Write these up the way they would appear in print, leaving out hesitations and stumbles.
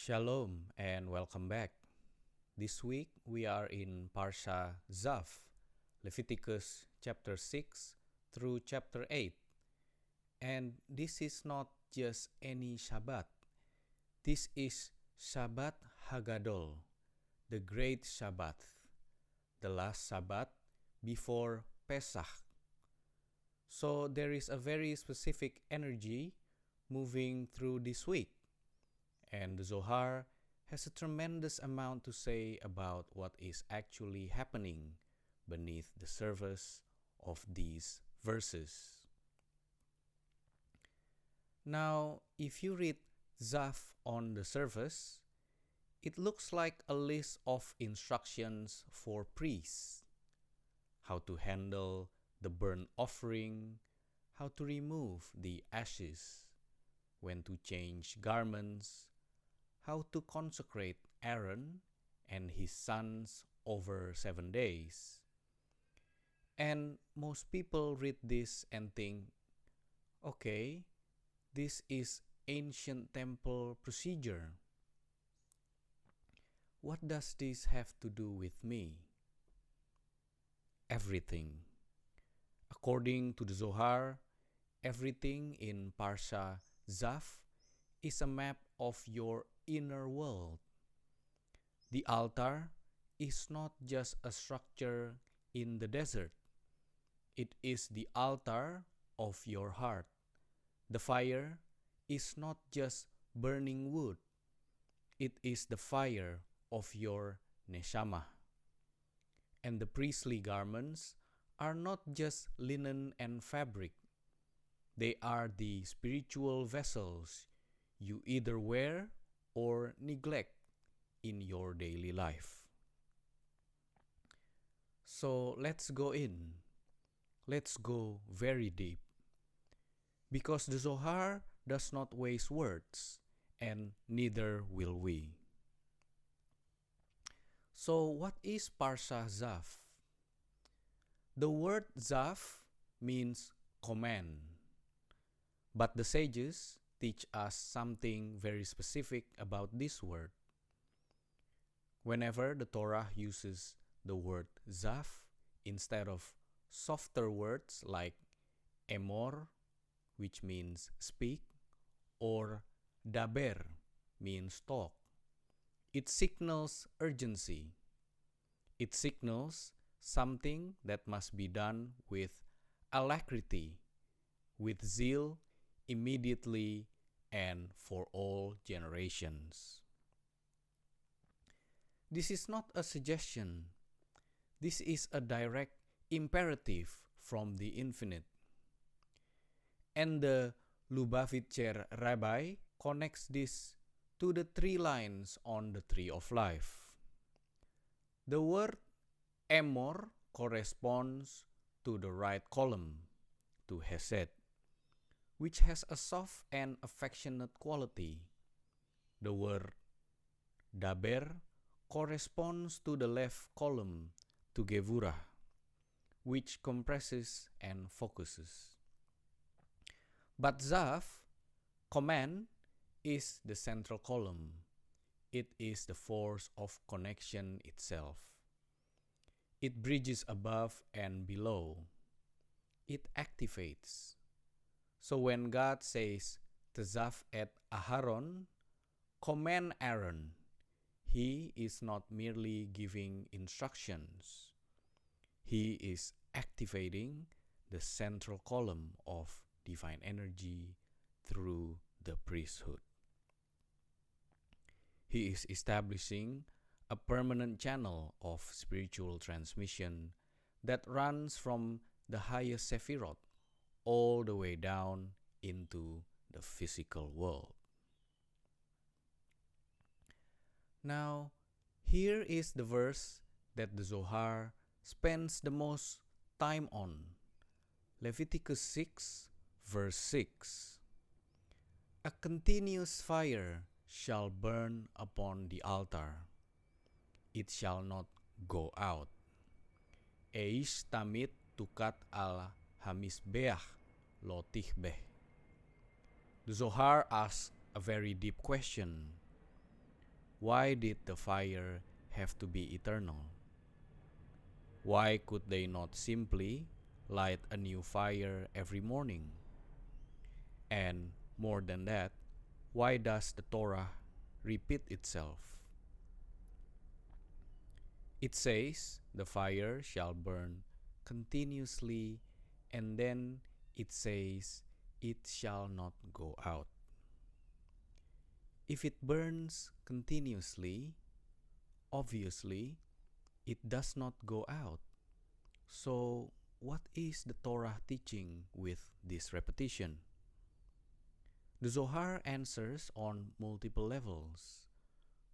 Shalom and welcome back. This week we are in Parashat Tzav, Leviticus chapter 6 through chapter 8. And this is not just any Shabbat. This is Shabbat HaGadol, the Great Shabbat, the last Shabbat before Pesach. So there is a very specific energy moving through this week. And the Zohar has a tremendous amount to say about what is actually happening beneath the surface of these verses. Now, if you read Tzav on the surface, it looks like a list of instructions for priests. How to handle the burnt offering, how to remove the ashes, when to change garments, how to consecrate Aaron and his sons over 7 days. And most people read this and think, okay, this is ancient temple procedure. What does this have to do with me? Everything. According to the Zohar, everything in Parashat Tzav is a map of your inner world. The altar is not just a structure in the desert. It is the altar of your heart. The fire is not just burning wood. It is the fire of your neshama. And the priestly garments are not just linen and fabric. They are the spiritual vessels you either wear or neglect in your daily life. So let's go in. Let's go very deep. Because the Zohar does not waste words, and neither will we. So what is Parashat Tzav? The word Tzav means command. But the sages teach us something very specific about this word. Whenever the Torah uses the word Tzav instead of softer words like emor, which means speak, or daber, means talk, it signals urgency. It signals something that must be done with alacrity, with zeal, immediately and for all generations. This is not a suggestion. This is a direct imperative from the infinite. And the Lubavitcher rabbi connects this to the 3 lines on the tree of life. The word emor corresponds to the right column, to Chesed, which has a soft and affectionate quality. The word daber corresponds to the left column, to Gevurah, which compresses and focuses. But Tzav, command, is the central column. It is the force of connection itself. It bridges above and below. It activates. So when God says, Tzav et Aharon, command Aaron, he is not merely giving instructions. He is activating the central column of divine energy through the priesthood. He is establishing a permanent channel of spiritual transmission that runs from the highest Sefirot all the way down into the physical world. Now, here is the verse that the Zohar spends the most time on. Leviticus 6, verse 6. A continuous fire shall burn upon the altar. It shall not go out. Eish Tamid tukat al Mizbeach lo tichbeh. The Zohar asks a very deep question. why did the fire have to be eternal? Why could they not simply light a new fire every morning? And more than that, why does the Torah repeat itself? It says the fire shall burn continuously, and then it says it shall not go out. If it burns continuously, obviously it does not go out. So what is the Torah teaching with this repetition? The Zohar answers on multiple levels.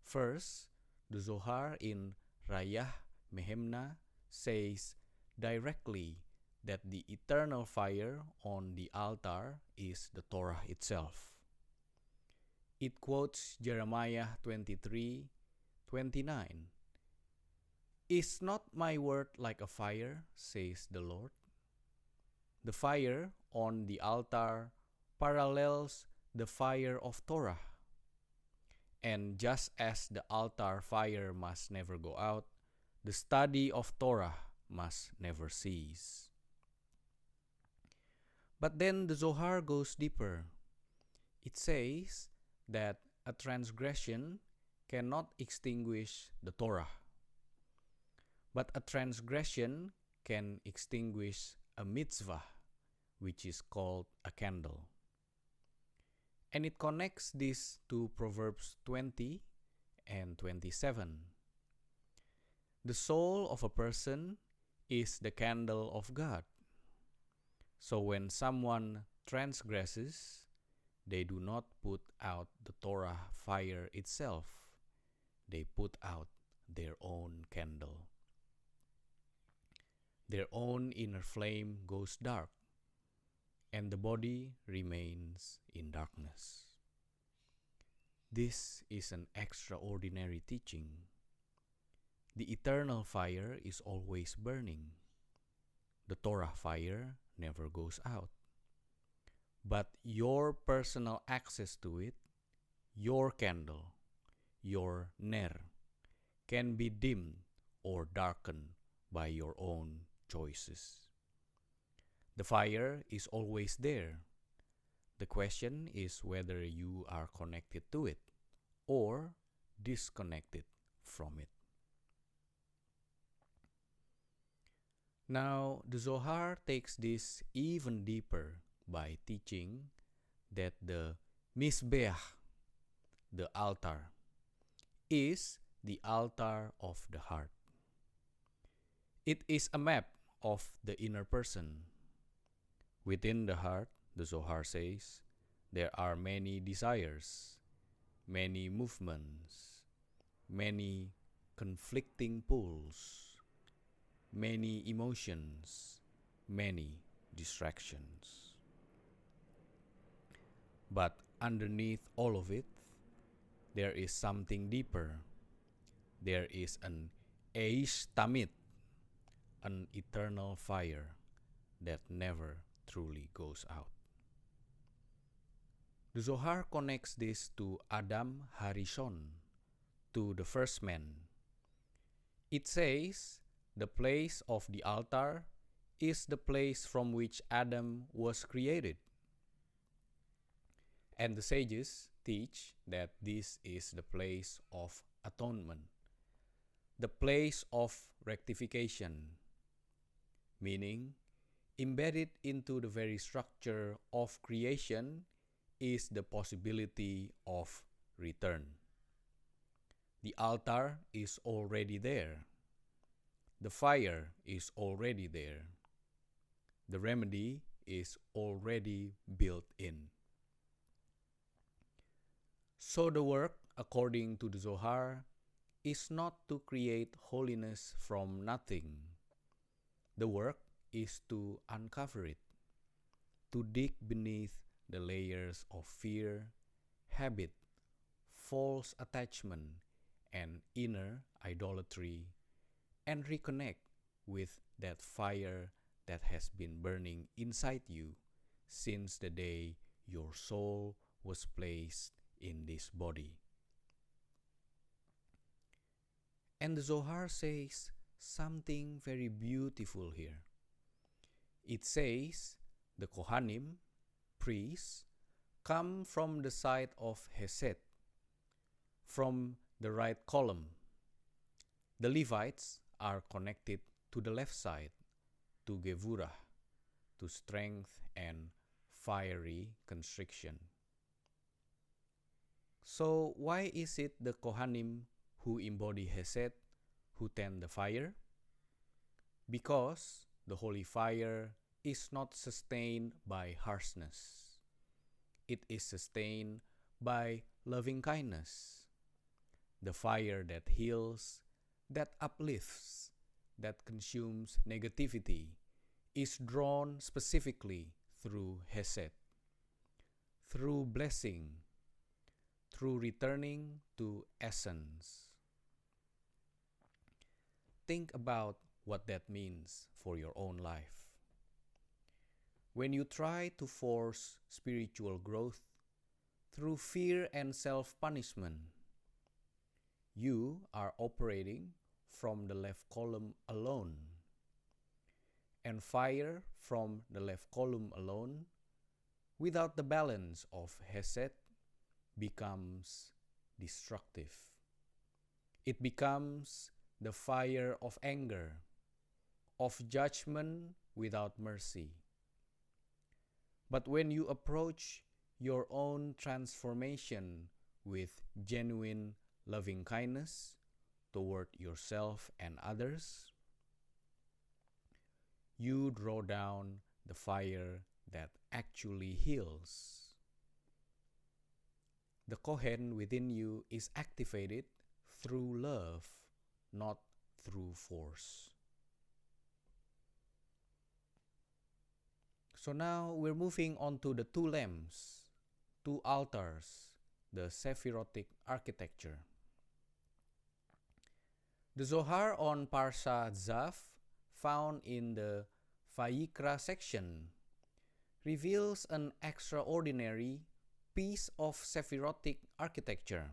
First, the Zohar in Rayah Mehemna says directly that the eternal fire on the altar is the Torah itself. It quotes Jeremiah 23:29. Is not my word like a fire, says the Lord? The fire on the altar parallels the fire of Torah. And just as the altar fire must never go out, the study of Torah must never cease. But then the Zohar goes deeper. It says that a transgression cannot extinguish the Torah, but a transgression can extinguish a mitzvah, which is called a candle. And it connects this to Proverbs 20 and 27. The soul of a person is the candle of God. So when someone transgresses, they do not put out the Torah fire itself. They put out their own candle. Their own inner flame goes dark, and the body remains in darkness. This is an extraordinary teaching. The eternal fire is always burning. The Torah fire never goes out. But your personal access to it, your candle, your ner, can be dimmed or darkened by your own choices. The fire is always there. The question is whether you are connected to it or disconnected from it. Now, the Zohar takes this even deeper by teaching that the Mizbeach, the altar, is the altar of the heart. It is a map of the inner person. Within the heart, the Zohar says, there are many desires, many movements, many conflicting pulls, many emotions, many distractions. But underneath all of it, there is something deeper. There is an Eish Tamid, an eternal fire that never truly goes out. The Zohar connects this to Adam Harishon, to the first man. It says the place of the altar is the place from which Adam was created. And the sages teach that this is the place of atonement, the place of rectification, meaning embedded into the very structure of creation is the possibility of return. The altar is already there. The fire is already there. The remedy is already built in. So the work, according to the Zohar, is not to create holiness from nothing. The work is to uncover it, to dig beneath the layers of fear, habit, false attachment, and inner idolatry, and reconnect with that fire that has been burning inside you since the day your soul was placed in this body. And the Zohar says something very beautiful here. It says the Kohanim, priests, come from the side of Chesed, from the right column. The Levites are connected to the left side, to Gevurah, to strength and fiery constriction. So why is it the Kohanim who embody Chesed, who tend the fire? Because the holy fire is not sustained by harshness. It is sustained by loving kindness. The fire that heals, that uplifts, that consumes negativity is drawn specifically through Chesed, through blessing, through returning to essence. Think about what that means for your own life. When you try to force spiritual growth through fear and self-punishment, you are operating from the left column alone. And fire from the left column alone, without the balance of Chesed, becomes destructive. It becomes the fire of anger, of judgment without mercy. But when you approach your own transformation with genuine loving kindness toward yourself and others, you draw down the fire that actually heals. The Kohen within you is activated through love, not through force. So now we're moving on to the two lamps, two altars, the Sefirotic architecture. The Zohar on Parashat Tzav, found in the Vayikra section, reveals an extraordinary piece of Sefirotic architecture.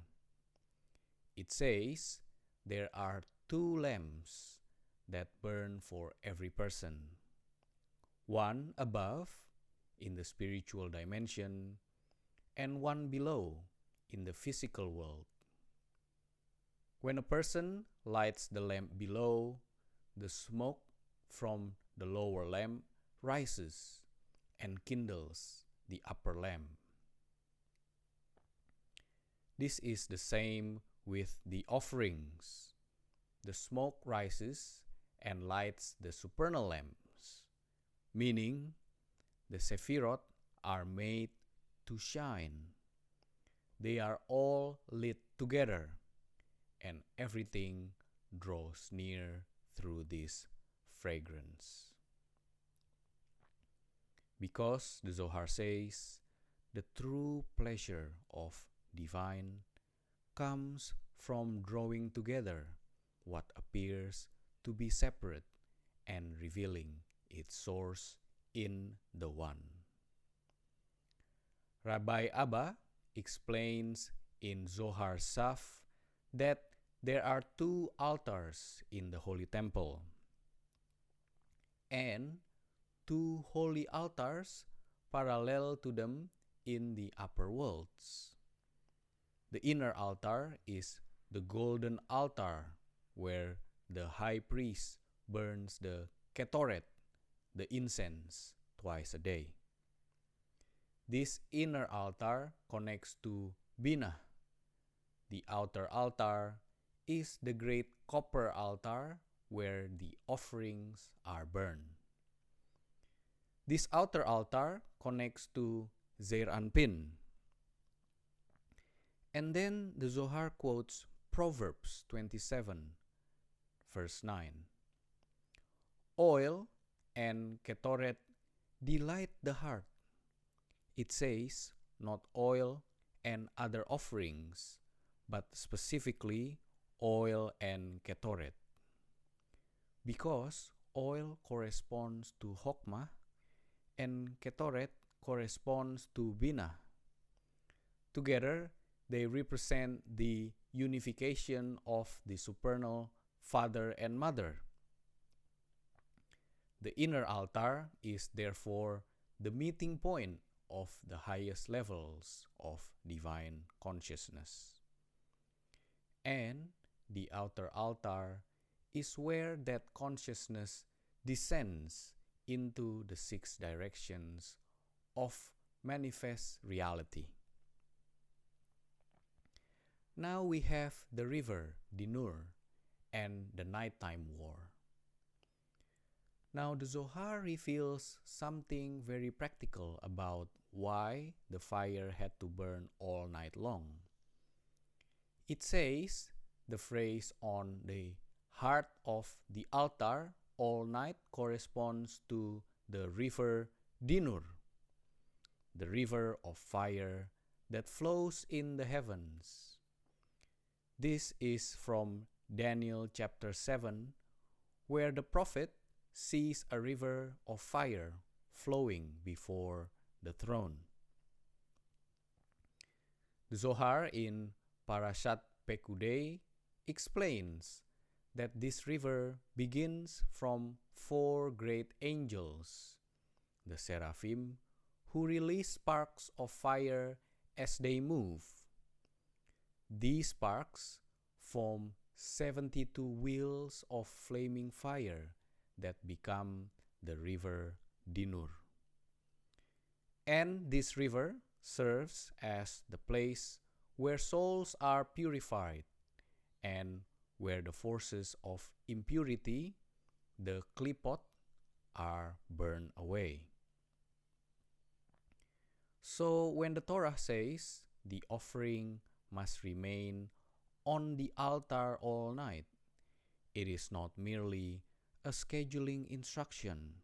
It says there are two lamps that burn for every person. One above, in the spiritual dimension, and one below, in the physical world. When a person lights the lamp below, the smoke from the lower lamp rises and kindles the upper lamp. This is the same with the offerings. The smoke rises and lights the supernal lamps, meaning the Sefirot are made to shine. They are all lit together, and everything draws near through this fragrance. Because the Zohar says, the true pleasure of divine comes from drawing together what appears to be separate and revealing its source in the One. Rabbi Abba explains in Zohar Tzav that there are two altars in the Holy Temple and two holy altars parallel to them in the upper worlds. The inner altar is the golden altar where the high priest burns the ketoret, the incense, twice a day. This inner altar connects to Bina. The outer altar is the great copper altar where the offerings are burned. This outer altar connects to Zeir Anpin. And then the Zohar quotes Proverbs 27, verse 9. Oil and ketoret delight the heart. It says not oil and other offerings, but specifically oil and ketoret. Because oil corresponds to Chokmah and ketoret corresponds to Bina. Together, they represent the unification of the supernal father and mother. The inner altar is therefore the meeting point of the highest levels of divine consciousness. And the outer altar is where that consciousness descends into the 6 directions of manifest reality. Now we have the river Dinur and the nighttime war. Now the Zohar reveals something very practical about why the fire had to burn all night long. It says the phrase on the heart of the altar all night corresponds to the river Dinur, the river of fire that flows in the heavens. This is from Daniel chapter 7, where the prophet sees a river of fire flowing before the throne. The Zohar in Parashat Pekudei explains that this river begins from 4 great angels, the seraphim, who release sparks of fire as they move. These sparks form 72 wheels of flaming fire that become the river Dinur. And this river serves as the place where souls are purified and where the forces of impurity, the klipot, are burned away. So when the Torah says the offering must remain on the altar all night, it is not merely a scheduling instruction.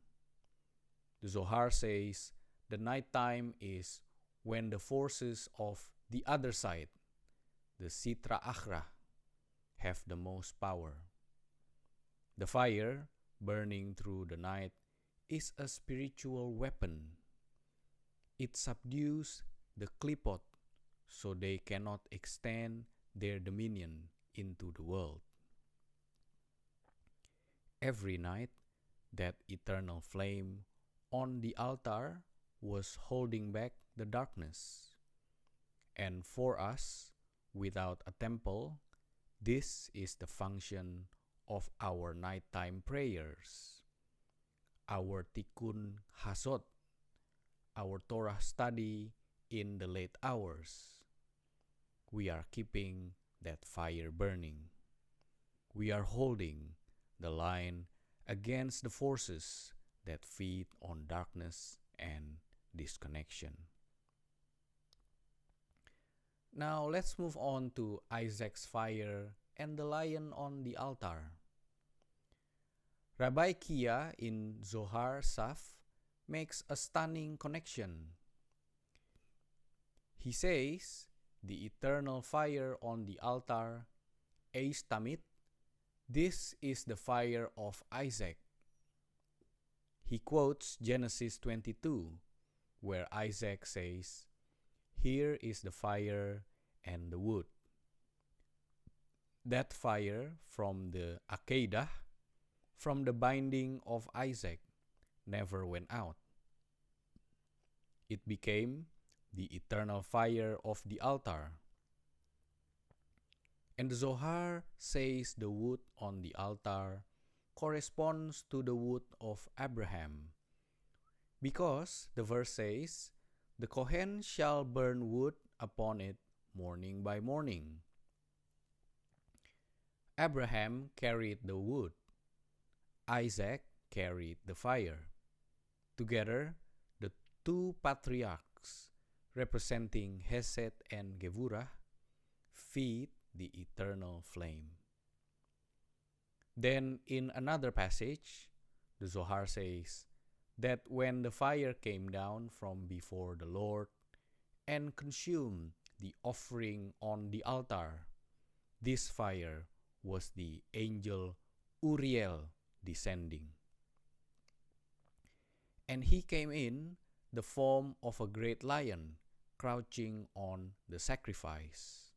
The Zohar says the nighttime is when the forces of the other side, the Sitra Achra, have the most power. The fire burning through the night is a spiritual weapon. It subdues the klipot so they cannot extend their dominion into the world. Every night, that eternal flame on the altar was holding back the darkness. And for us, without a temple, this is the function of our nighttime prayers, our tikkun hasot, our Torah study in the late hours. We are keeping that fire burning. We are holding the line against the forces that feed on darkness and disconnection. Now let's move on to Isaac's fire and the lion on the altar. Rabbi Kia in Zohar Saf makes a stunning connection. He says the eternal fire on the altar, Eish Tamid, this is the fire of Isaac. He quotes Genesis 22, where Isaac says, "Here is the fire and the wood." That fire from the Akedah, from the binding of Isaac, never went out. It became the eternal fire of the altar. And the Zohar says the wood on the altar corresponds to the wood of Abraham, because the verse says, "The Kohen shall burn wood upon it morning by morning." Abraham carried the wood. Isaac carried the fire. Together, the 2 patriarchs, representing Chesed and Gevurah, feed the eternal flame. Then in another passage, the Zohar says that when the fire came down from before the Lord and consumed the offering on the altar, this fire was the angel Uriel descending. And he came in the form of a great lion crouching on the sacrifice.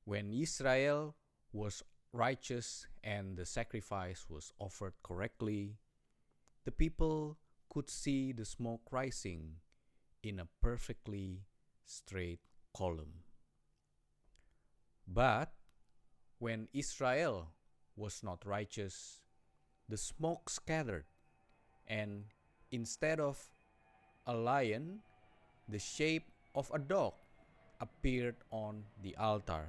When Israel was righteous and the sacrifice was offered correctly, the people could see the smoke rising in a perfectly straight column. But when Israel was not righteous, the smoke scattered, and instead of a lion, the shape of a dog appeared on the altar.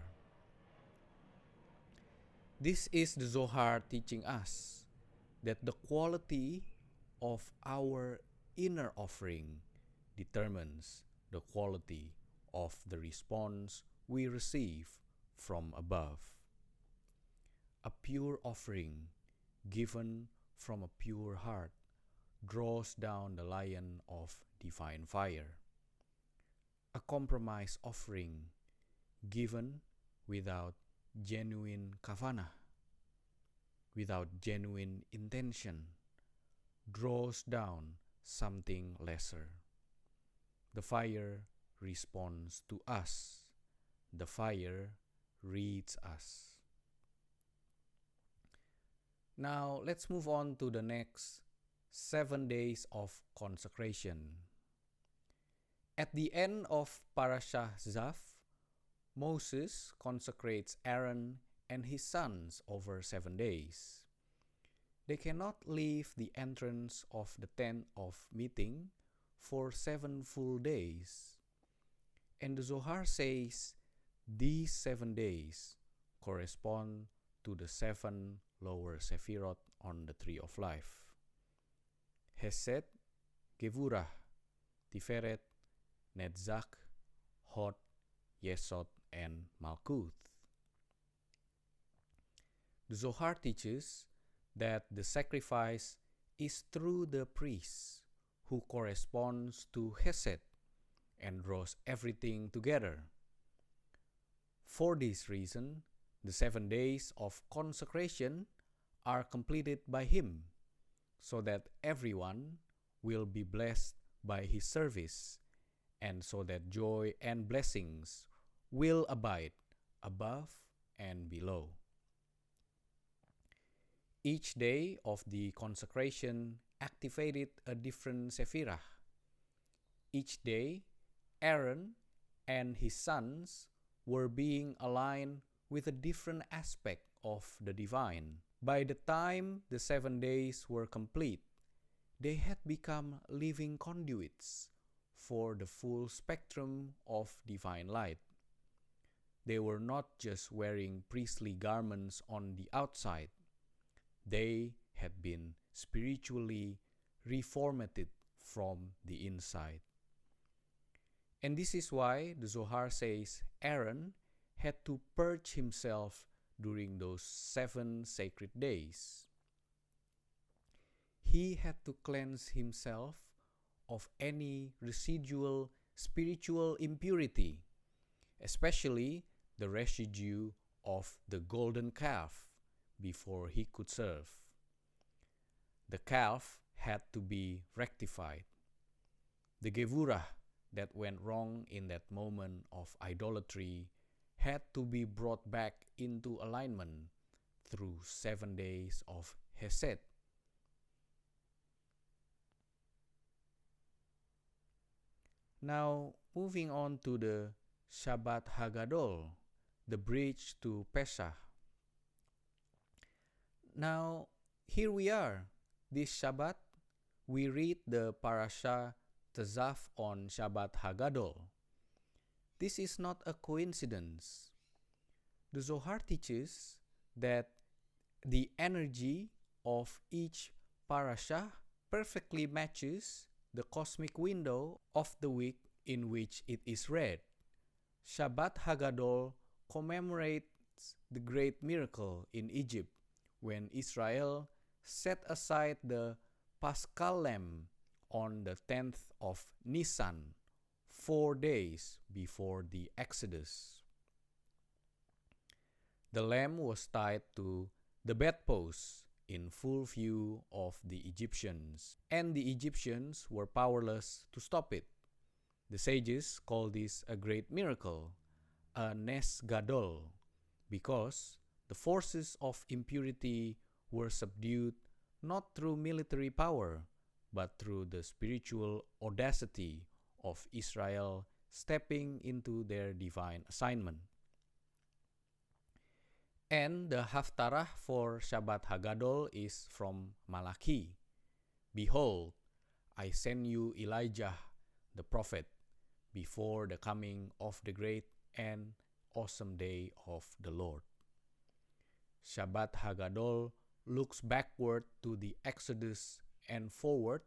This is the Zohar teaching us that the quality of our inner offering determines the quality of the response we receive from above. A pure offering given from a pure heart draws down the lion of divine fire. A compromise offering given without genuine kavanah, without genuine intention, draws down something lesser. The fire responds to us. The fire reads us. Now let's move on to the next 7 days of consecration. At the end of Parashat Tzav, Moses consecrates Aaron and his sons over 7 days. They cannot leave the entrance of the tent of meeting for 7 full days. And the Zohar says these 7 days correspond to the 7 lower Sefirot on the tree of life: Chesed, Gevurah, Tiferet, Netzach, Hod, Yesod, and Malkuth. The Zohar teaches that the sacrifice is through the priest, who corresponds to Chesed and draws everything together. For this reason, the 7 days of consecration are completed by him, so that everyone will be blessed by his service, and so that joy and blessings will abide above and below. Each day of the consecration activated a different Sephirah. Each day, Aaron and his sons were being aligned with a different aspect of the divine. By the time the 7 days were complete, they had become living conduits for the full spectrum of divine light. They were not just wearing priestly garments on the outside. They had been spiritually reformatted from the inside. And this is why the Zohar says Aaron had to purge himself during those 7 sacred days. He had to cleanse himself of any residual spiritual impurity, especially the residue of the golden calf, before he could serve. The calf had to be rectified. The Gevurah that went wrong in that moment of idolatry had to be brought back into alignment through 7 days of Chesed. Now, moving on to the Shabbat HaGadol, the bridge to Pesach. Now, here we are. This Shabbat, we read the Parashat Tzav on Shabbat HaGadol. This is not a coincidence. The Zohar teaches that the energy of each parasha perfectly matches the cosmic window of the week in which it is read. Shabbat HaGadol commemorates the great miracle in Egypt when Israel set aside the Paschal lamb on the 10th of Nisan, 4 days before the Exodus. The lamb was tied to the bedpost in full view of the Egyptians, and the Egyptians were powerless to stop it. The sages call this a great miracle, a Nes Gadol, because The forces of impurity were subdued not through military power, but through the spiritual audacity of Israel stepping into their divine assignment. And the Haftarah for Shabbat HaGadol is from Malachi. Behold, I send you Elijah the prophet before the coming of the great and awesome day of the Lord. Shabbat HaGadol looks backward to the Exodus and forward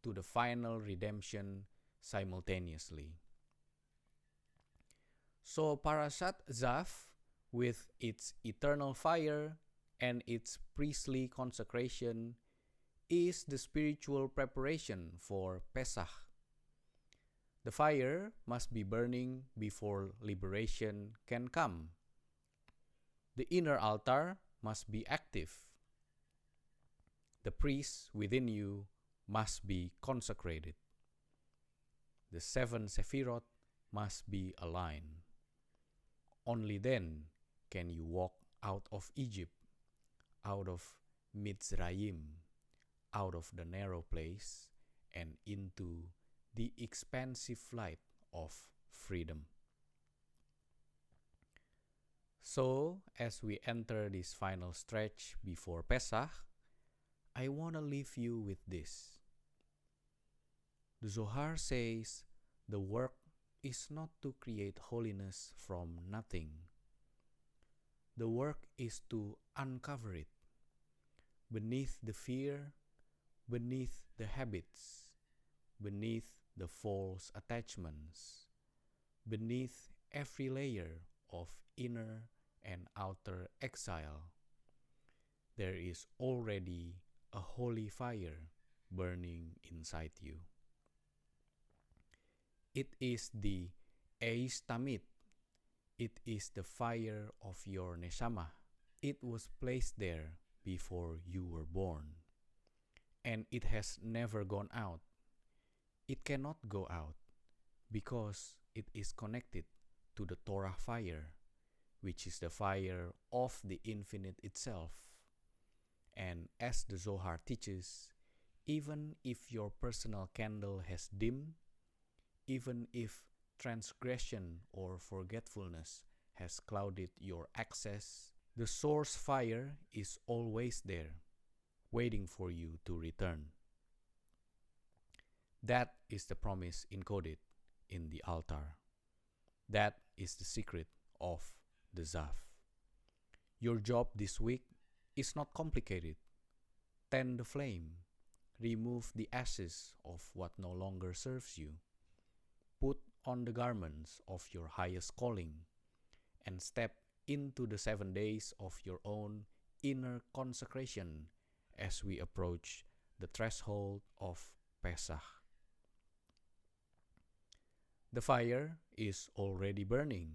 to the final redemption simultaneously. So Parashat Tzav, with its eternal fire and its priestly consecration, is the spiritual preparation for Pesach. The fire must be burning before liberation can come. The inner altar must be active. The priests within you must be consecrated. The 7 Sefirot must be aligned. Only then can you walk out of Egypt, out of Mitzrayim, out of the narrow place, and into the expansive light of freedom. So, as we enter this final stretch before Pesach, I want to leave you with this. The Zohar says the work is not to create holiness from nothing. The work is to uncover it beneath the fear, beneath the habits, beneath the false attachments, beneath every layer of inner and outer exile. There is already a holy fire burning inside you. It is the Eish Tamid. It is the fire of your neshama. It was placed there before you were born, and it has never gone out. It cannot go out because it is connected to the Torah fire, which is the fire of the infinite itself. And as the Zohar teaches, even if your personal candle has dimmed, even if transgression or forgetfulness has clouded your access, the source fire is always there, waiting for you to return. That is the promise encoded in the altar. That is the secret of the Tzav. Your job this week is not complicated. Tend the flame. Remove the ashes of what no longer serves you. Put on the garments of your highest calling and step into the 7 days of your own inner consecration as we approach the threshold of Pesach. The fire is already burning.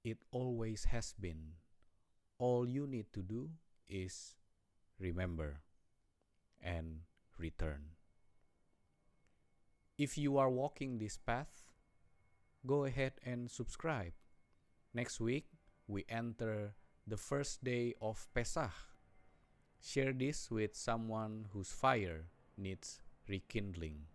It always has been. All you need to do is remember and return. If you are walking this path, go ahead and subscribe. Next week, we enter the first day of Pesach. Share this with someone whose fire needs rekindling.